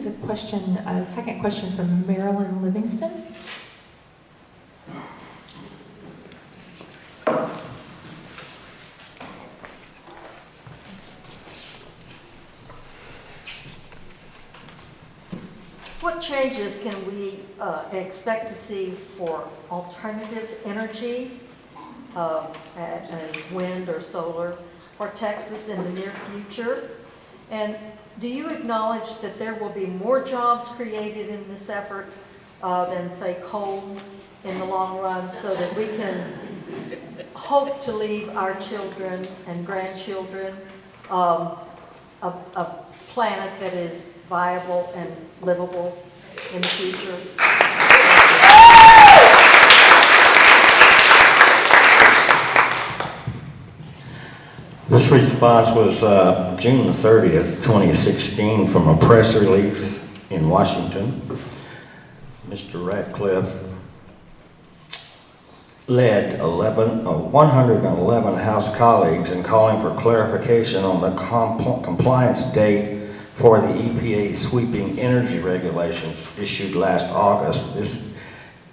is a second question from Marilyn Livingston. What changes can we expect to see for alternative energy, as wind or solar, for Texas in the near future? And do you acknowledge that there will be more jobs created in this effort than, say, coal in the long run, so that we can hope to leave our children and grandchildren a planet that is viable and livable in the future? This response was June the 30th, 2016, from a press release in Washington. Mr. Radcliffe led 111 House colleagues in calling for clarification on the compliance date for the EPA's sweeping energy regulations issued last August. This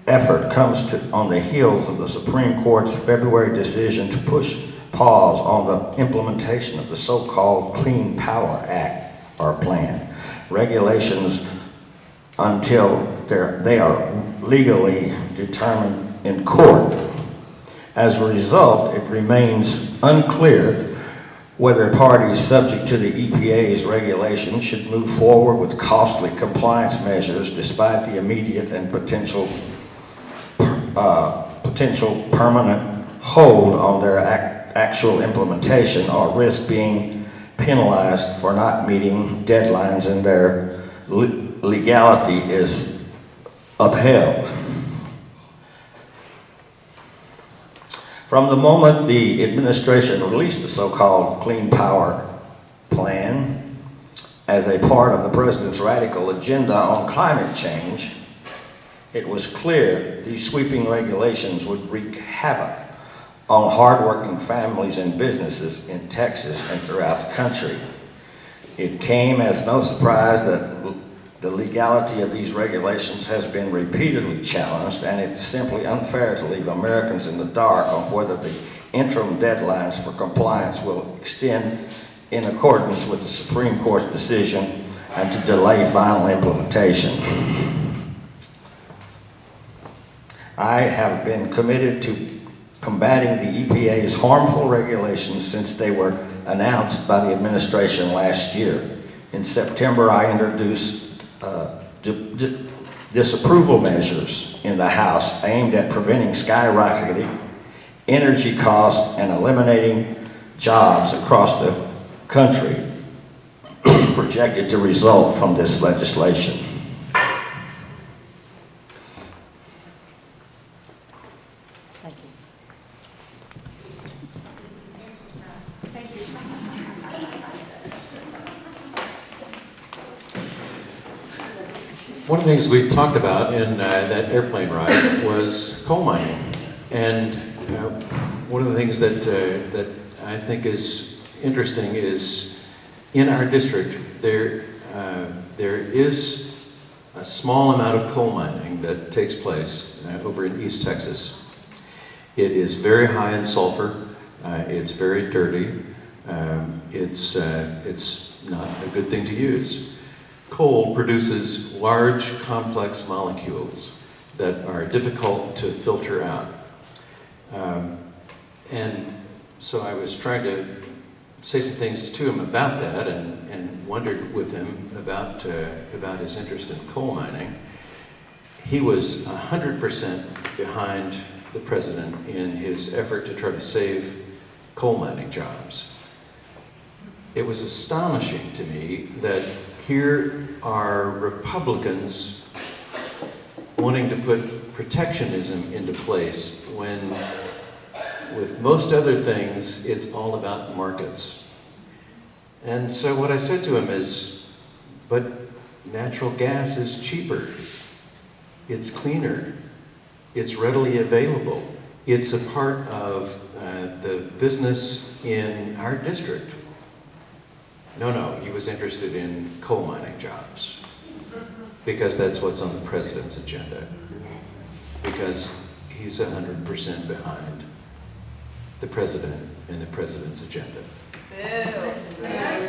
effort comes on the heels of the Supreme Court's February decision to push pause on the implementation of the so-called Clean Power Act, or plan. Regulations until they are legally determined in court. As a result, it remains unclear whether parties subject to the EPA's regulations should move forward with costly compliance measures despite the immediate and potential permanent hold on their actual implementation, or risk being penalized for not meeting deadlines and their legality is upheld. From the moment the administration released the so-called Clean Power Plan as a part of the president's radical agenda on climate change, it was clear these sweeping regulations would wreak havoc on hardworking families and businesses in Texas and throughout the country. It came as no surprise that the legality of these regulations has been repeatedly challenged, and it's simply unfair to leave Americans in the dark on whether the interim deadlines for compliance will extend in accordance with the Supreme Court's decision and to delay final implementation. I have been committed to combating the EPA's harmful regulations since they were announced by the administration last year. In September, I introduced disapproval measures in the House aimed at preventing skyrocketing energy costs and eliminating jobs across the country projected to result from this legislation. Thank you. One of the things we talked about in that airplane ride was coal mining, and one of the things that I think is interesting is in our district there is a small amount of coal mining that takes place over in East Texas. It is very high in sulfur. It's very dirty. It's not a good thing to use. Coal produces large, complex molecules that are difficult to filter out. And so I was trying to say some things to him about that, and wondered with him about his interest in coal mining. He was 100% behind the president in his effort to try to save coal mining jobs. It was astonishing to me that here are Republicans wanting to put protectionism into place when, with most other things, it's all about markets. And so what I said to him is, but natural gas is cheaper. It's cleaner. It's readily available. It's a part of the business in our district. No, he was interested in coal mining jobs. because that's what's on the president's agenda. Because he's 100% behind the president and the president's agenda. Boo.